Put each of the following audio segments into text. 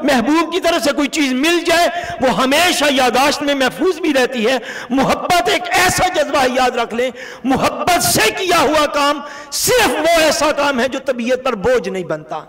محبوب کی طرف سے کوئی چیز مل جائے وہ ہمیشہ یاداشت میں محفوظ بھی رہتی ہے۔ محبت ایک ایسا جذبہ ہے، یاد رکھ لیں، محبت سے کیا ہوا کام صرف وہ ایسا کام ہے جو طبیعت پر بوجھ نہیں بنتا۔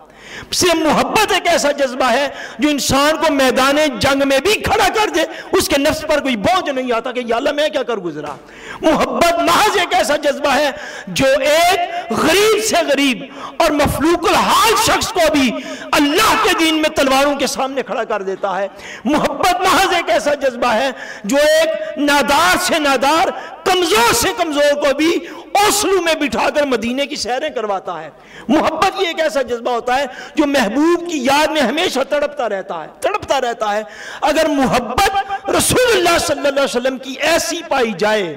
صرف محبت ایک ایسا جذبہ ہے جو انسان کو میدان جنگ میں بھی کھڑا کر دے، اس کے نفس پر کوئی بوجھ نہیں آتا کہ یا اللہ میں کیا کر گزرا۔ محبت محض ایک ایسا جذبہ ہے جو ایک غریب سے غریب اور مفلوق الحال شخص کو بھی اللہ کے دین میں تلواروں کے سامنے کھڑا کر دیتا ہے۔ محبت محض ایک ایسا جذبہ ہے جو ایک نادار سے نادار، کمزور سے کمزور کو بھی اوسلو میں بٹھا کر مدینے کی سیریں کرواتا ہے۔ محبت یہ ایک ایسا جذبہ ہوتا ہے جو محبوب کی یاد میں ہمیشہ تڑپتا رہتا ہے۔ اگر محبت رسول اللہ صلی اللہ علیہ وسلم کی ایسی پائی جائے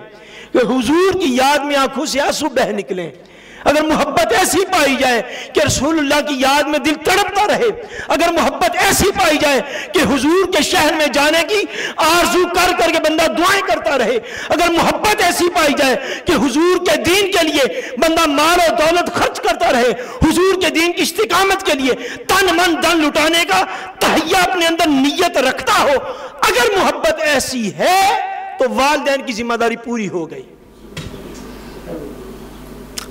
کہ حضور کی یاد میں آنکھوں سے آنسو بہہ نکلیں، اگر محبت ایسی پائی جائے کہ رسول اللہ کی یاد میں دل تڑپتا رہے، اگر محبت ایسی پائی جائے کہ حضور کے شہر میں جانے کی آرزو کر کر کے بندہ دعائیں کرتا رہے، اگر محبت ایسی پائی جائے کہ حضور کے دین کے لیے بندہ مال و دولت خرچ کرتا رہے، حضور کے دین کی استقامت کے لیے تن من دن لٹانے کا تہیہ اپنے اندر نیت رکھتا ہو، اگر محبت ایسی ہے تو والدین کی ذمہ داری پوری ہو گئی۔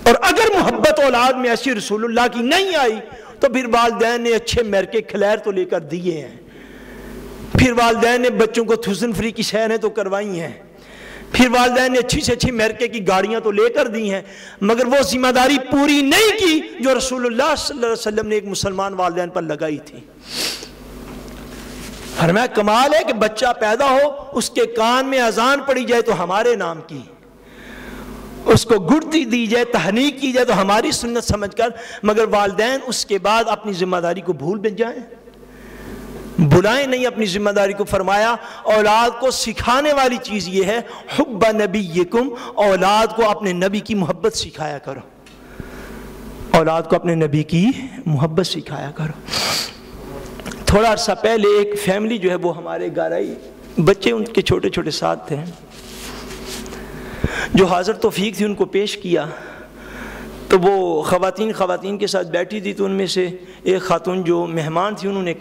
اور اگر محبت اولاد میں ایسی رسول اللہ کی نہیں آئی تو پھر والدین نے اچھے مرکے کھلیر تو لے کر دیے ہیں، پھر والدین نے بچوں کو تھوسن فری کی سیریں تو کروائی ہیں، پھر والدین نے اچھی سے اچھی مرکے کی گاڑیاں تو لے کر دی ہیں، مگر وہ ذمہ داری پوری نہیں کی جو رسول اللہ صلی اللہ علیہ وسلم نے ایک مسلمان والدین پر لگائی تھی۔ فرمایا کمال ہے کہ بچہ پیدا ہو، اس کے کان میں اذان پڑی جائے تو ہمارے نام کی، اس کو گڑتی دی جائے، تہنیک کی جائے تو ہماری سنت سمجھ کر، مگر والدین اس کے بعد اپنی ذمہ داری کو بھول جائیں، بلائیں نہیں اپنی ذمہ داری کو۔ فرمایا اولاد کو سکھانے والی چیز یہ ہے حب نبیکم، اولاد کو اپنے نبی کی محبت سکھایا کرو، اولاد کو اپنے نبی کی محبت سکھایا کرو۔ تھوڑا عرصہ پہلے ایک فیملی جو ہے وہ ہمارے گھر آئی، بچے ان کے چھوٹے چھوٹے ساتھ تھے، جو حاضر توفیق تھی ان کو پیش کیا تو وہ خواتین کے ساتھ بیٹھی تھی، تو ان میں سے ایک خاتون جو مہمان تھی انہوں نے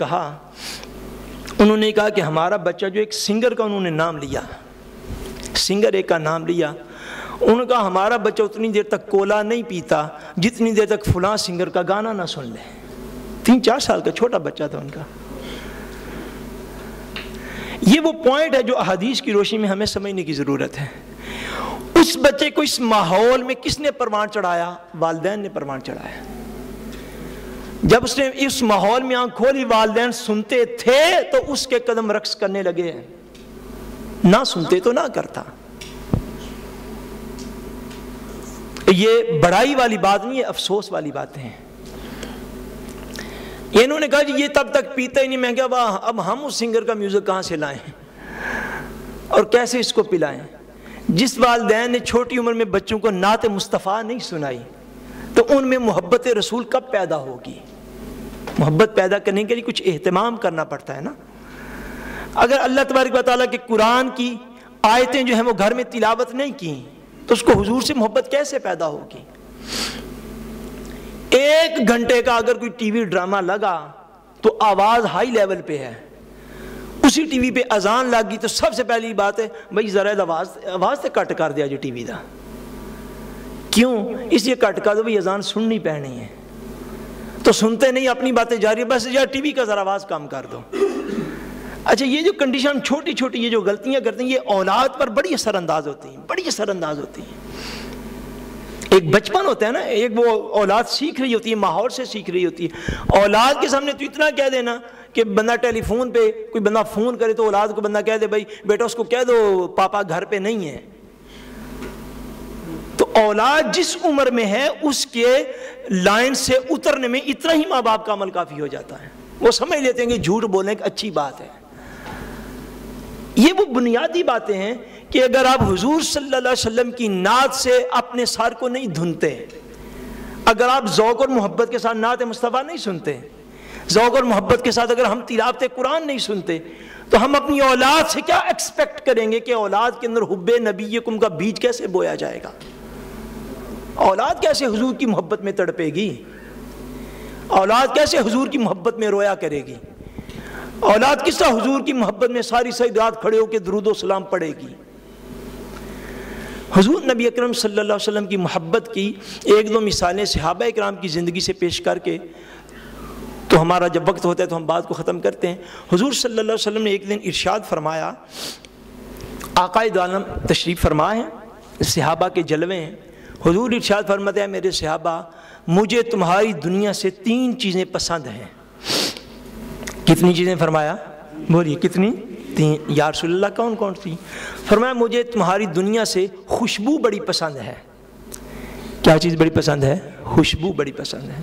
کہا کہ ہمارا بچہ جو ایک سنگر کا انہوں نے نام لیا، سنگر ایک کا نام لیا، انہوں نے کہا ہمارا بچہ اتنی دیر تک کولا نہیں پیتا جتنی دیر تک فلاں سنگر کا گانا نہ سن لے۔ 3-4 سال کا چھوٹا بچہ تھا ان کا۔ یہ وہ پوائنٹ ہے جو احادیث کی روشنی میں ہمیں سمجھنے کی ضرورت ہے۔ اس بچے کو اس ماحول میں کس نے پروان چڑھایا؟ والدین نے پروان چڑھایا۔ جب اس نے اس ماحول میں آنکھ کھولی، والدین سنتے تھے تو اس کے قدم رقص کرنے لگے، نہ سنتے تو نہ کرتا۔ یہ بڑائی والی بات نہیں ہے، افسوس والی باتیں ہیں۔ انہوں نے کہا جی یہ تب تک پیتا ہی نہیں، میں کہا واہ اب ہم اس سنگر کا میوزک کہاں سے لائیں اور کیسے اس کو پلائیں؟ جس والدین نے چھوٹی عمر میں بچوں کو نعت مصطفیٰ نہیں سنائی تو ان میں محبت رسول کب پیدا ہوگی؟ محبت پیدا کرنے کے لیے کچھ اہتمام کرنا پڑتا ہے نا۔ اگر اللہ تبارک و تعالیٰ کے قرآن کی آیتیں جو ہیں وہ گھر میں تلاوت نہیں کی تو اس کو حضور سے محبت کیسے پیدا ہوگی؟ 1 گھنٹے کا اگر کوئی ٹی وی ڈرامہ لگا تو آواز ہائی لیول پہ ہے، اسی ٹی وی پہ اذان لگ گئی تو سب سے پہلی بات ہے بھائی ذرا آواز سے کٹ کر دیا جو ٹی وی دا، کیوں؟ اس لیے کٹ کر دو بھائی اذان سننی پڑنی ہے، تو سنتے نہیں، اپنی باتیں جاری ہے، بس یار ٹی وی کا ذرا آواز کم کر دو۔ اچھا یہ جو کنڈیشن چھوٹی چھوٹی یہ جو غلطیاں کرتے ہیں یہ اولاد پر بڑی اثر انداز ہوتی ہیں، ایک بچپن ہوتا ہے نا، ایک وہ اولاد سیکھ رہی ہوتی ہے، ماحول سے سیکھ رہی ہوتی ہے۔ اولاد کے سامنے تو اتنا کہہ دینا کہ بندہ ٹیلی فون پہ کوئی بندہ فون کرے تو اولاد کو بندہ کہہ دے بھائی بیٹا اس کو کہہ دو پاپا گھر پہ نہیں ہے، تو اولاد جس عمر میں ہے اس کے لائن سے اترنے میں اتنا ہی ماں باپ کا عمل کافی ہو جاتا ہے۔ وہ سمجھ لیتے ہیں کہ جھوٹ بولنے ایک اچھی بات ہے۔ یہ وہ بنیادی باتیں ہیں کہ اگر آپ حضور صلی اللہ علیہ وسلم کی نعت سے اپنے سر کو نہیں دھنتے، اگر آپ ذوق اور محبت کے ساتھ نعت مصطفیٰ نہیں سنتے، ذوق اور محبت کے ساتھ اگر ہم تلاوت قرآن نہیں سنتے، تو ہم اپنی اولاد سے کیا ایکسپیکٹ کریں گے کہ اولاد کے اندر حب نبیکم کا بیج کیسے بویا جائے گا؟ اولاد کیسے حضور کی محبت میں تڑپے گی؟ اولاد کیسے حضور کی محبت میں رویا کرے گی؟ اولاد کس طرح حضور کی محبت میں ساری رات کھڑے ہو کے درود و سلام پڑھے گی؟ حضور نبی اکرم صلی اللہ علیہ وسلم کی محبت کی ایک دو مثالیں صحابہ اکرام کی زندگی سے پیش کر کے تو ہمارا جب وقت ہوتا ہے تو ہم بات کو ختم کرتے ہیں۔ حضور صلی اللہ علیہ وسلم نے ایک دن ارشاد فرمایا، آقائے دو عالم تشریف فرما ہیں، صحابہ کے جلوے ہیں، حضور ارشاد فرماتے ہیں میرے صحابہ مجھے تمہاری دنیا سے 3 چیزیں پسند ہیں۔ کتنی چیزیں فرمایا؟ بولیے کتنی؟ 3۔ یا رسول اللہ کون کون سی؟ فرمایا مجھے تمہاری دنیا سے خوشبو بڑی پسند ہے۔ کیا چیز بڑی پسند ہے؟ خوشبو بڑی پسند ہے۔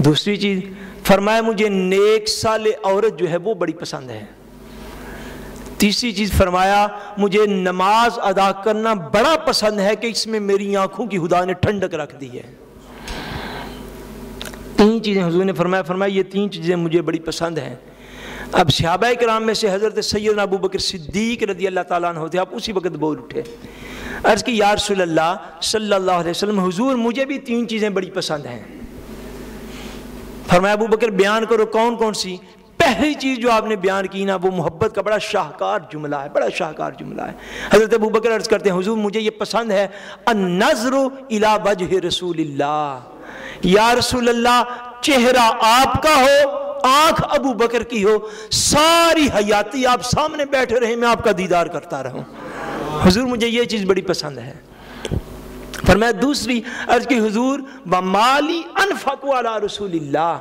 دوسری چیز فرمایا مجھے نیک صالح عورت جو ہے وہ بڑی پسند ہے۔ تیسری چیز فرمایا مجھے نماز ادا کرنا بڑا پسند ہے کہ اس میں میری آنکھوں کی خدا نے ٹھنڈک رکھ دی ہے۔ 3 چیزیں حضور نے فرمایا یہ 3 چیزیں مجھے بڑی پسند ہیں۔ اب صحابہ کرام میں سے حضرت سیدنا ابو بکر صدیق رضی اللہ تعالیٰ عنہ ہوتے، آپ اسی وقت بول اٹھے، عرض کی یا رسول اللہ صلی اللہ علیہ وسلم حضور مجھے بھی 3 چیزیں بڑی پسند ہیں۔ فرمایا ابو بکر بیان کرو کون کون سی؟ پہلی چیز جو آپ نے بیان کی نا وہ محبت کا بڑا شاہکار جملہ ہے، بڑا شاہکار جملہ ہے۔ حضرت ابو بکر عرض کرتے ہیں حضور مجھے یہ پسند ہے النظر الی وجہ رسول اللہ، یا رسول اللہ چہرہ آپ کا ہو، آنکھ ابو بکر کی ہو، ساری حیاتی آپ سامنے بیٹھے رہے میں آپ کا دیدار کرتا رہوں، حضور مجھے یہ چیز بڑی پسند ہے۔ فرمایا دوسری عرض کی حضور ومالی انفق علی رسول اللہ،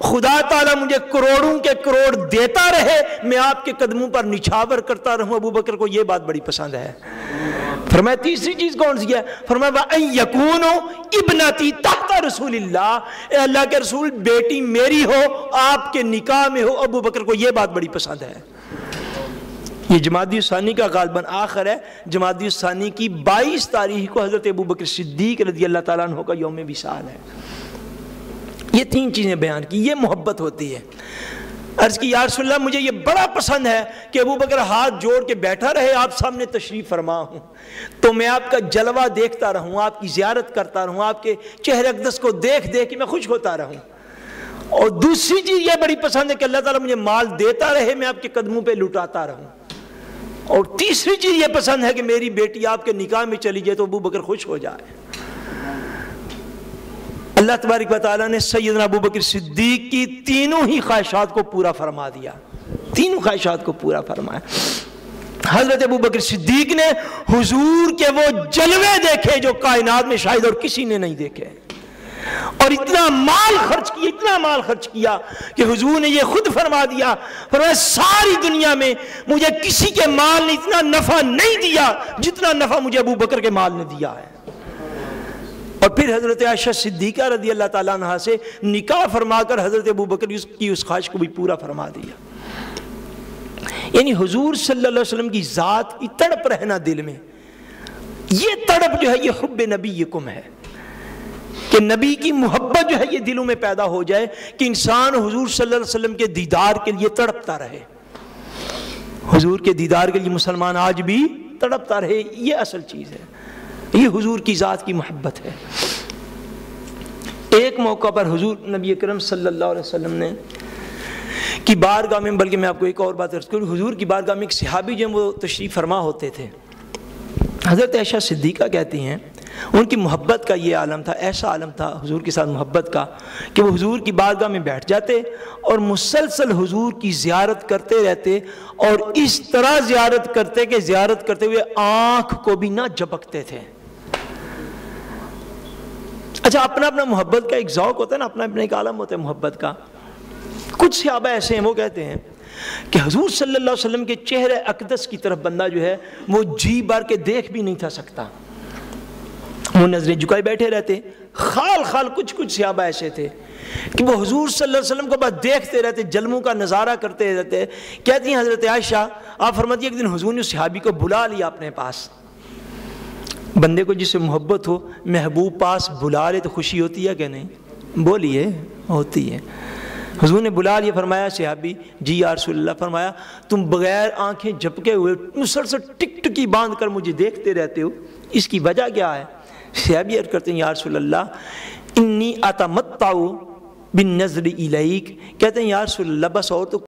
خدا تعالیٰ مجھے کروڑوں کے کروڑ دیتا رہے میں آپ کے قدموں پر نچھاور کرتا رہوں، ابو بکر کو یہ بات بڑی پسند ہے۔ فرمایا تیسری چیز کون سی ہے؟ فرمایا وَأَن يَكُونُ ابْنَتِي تَحْتَ رسول اللہ، اے اللہ کے رسول بیٹی میری ہو آپ کے نکاح میں ہو، ابو بکر کو یہ بات بڑی پسند ہے۔ یہ جمادی الثانی کا غالباً آخر ہے، جمادی الثانی کی 22 تاریخ کو حضرت ابو بکر صدیق رضی اللہ تعالیٰ عنہ کا یوم وصال ہے۔ یہ 3 چیزیں بیان کی، یہ محبت ہوتی ہے۔ عرض کی یا رسول اللہ مجھے یہ بڑا پسند ہے کہ ابو بکر ہاتھ جوڑ کے بیٹھا رہے آپ سامنے تشریف فرما ہوں تو میں آپ کا جلوہ دیکھتا رہوں، آپ کی زیارت کرتا رہوں، آپ کے چہرے اقدس کو دیکھ دیکھ کے میں خوش ہوتا رہوں۔ اور دوسری چیز یہ بڑی پسند ہے کہ اللہ تعالیٰ مجھے مال دیتا رہے میں آپ کے قدموں پہ لٹاتا رہوں۔ اور تیسری چیز یہ پسند ہے کہ میری بیٹی آپ کے نکاح میں چلی جائے تو ابو بکر خوش ہو جائے۔ اللہ تبارک و تعالیٰ نے سیدنا ابو بکر صدیق کی تینوں ہی خواہشات کو پورا فرما دیا، تینوں خواہشات کو پورا فرمایا۔ حضرت ابو بکر صدیق نے حضور کے وہ جلوے دیکھے جو کائنات میں شاید اور کسی نے نہیں دیکھے، اور اتنا مال خرچ کیا کہ حضور نے یہ خود فرما دیا، فرمایا ساری دنیا میں مجھے کسی کے مال نے اتنا نفع نہیں دیا جتنا نفع مجھے ابو بکر کے مال نے دیا ہے۔ اور پھر حضرت عائشہ صدیقہ رضی اللہ تعالیٰ عنہ سے نکاح فرما کر حضرت ابو بکر کی اس خواہش کو بھی پورا فرما دیا۔ یعنی حضور صلی اللہ علیہ وسلم کی ذات کی تڑپ رہنا دل میں، یہ تڑپ جو ہے یہ حب نبیکم ہے کہ نبی کی محبت جو ہے یہ دلوں میں پیدا ہو جائے کہ انسان حضور صلی اللہ علیہ وسلم کے دیدار کے لیے تڑپتا رہے، حضور کے دیدار کے لیے مسلمان آج بھی تڑپتا رہے، یہ اصل چیز ہے، یہ حضور کی ذات کی محبت ہے۔ ایک موقع پر حضور نبی اکرم صلی اللہ علیہ وسلم نے کی بارگاہ میں، بلکہ میں آپ کو ایک اور بات عرض کروں، حضور کی بارگاہ میں ایک صحابی جو وہ تشریف فرما ہوتے تھے، حضرت عائشہ صدیقہ کہتی ہیں ان کی محبت کا یہ عالم تھا، ایسا عالم تھا حضور کے ساتھ محبت کا کہ وہ حضور کی بارگاہ میں بیٹھ جاتے اور مسلسل حضور کی زیارت کرتے رہتے، اور اس طرح زیارت کرتے کہ زیارت کرتے ہوئے آنکھ کو بھی نہ جھپکتے تھے۔ اچھا اپنا اپنا محبت کا ایک ذوق ہوتا ہے نا، اپنا ایک عالم ہوتا ہے محبت کا۔ کچھ صحابہ ایسے ہیں وہ کہتے ہیں کہ حضور صلی اللہ علیہ وسلم کے چہرے اقدس کی طرف بندہ جو ہے وہ جی بھر کے دیکھ بھی نہیں تھا سکتا، وہ نظریں جھکائے بیٹھے رہتے۔ خال کچھ صحابہ ایسے تھے کہ وہ حضور صلی اللہ علیہ وسلم کو بس دیکھتے رہتے، جلموں کا نظارہ کرتے رہتے۔ کہتی ہیں حضرت عائشہ، آپ فرماتی ہیں ایک دن حضور نے اس صحابی کو بلا لیا اپنے پاس۔ بندے کو جس سے محبت ہو محبوب پاس بلا لے تو خوشی ہوتی ہے کہ نہیں؟ بولیے، ہوتی ہے۔ حضور نے بلا لیا، فرمایا صحابی جی یا رسول اللہ، فرمایا تم بغیر آنکھیں جھپکے ہوئے مسلسل ٹک ٹکی باندھ کر مجھے دیکھتے رہتے ہو، اس کی وجہ کیا ہے؟ صحابی عرض کرتے ہیں یا رسول اللہ انی اتمتع بالنظر الیک، کہتے ہیں یا رسول اللہ بس اور تو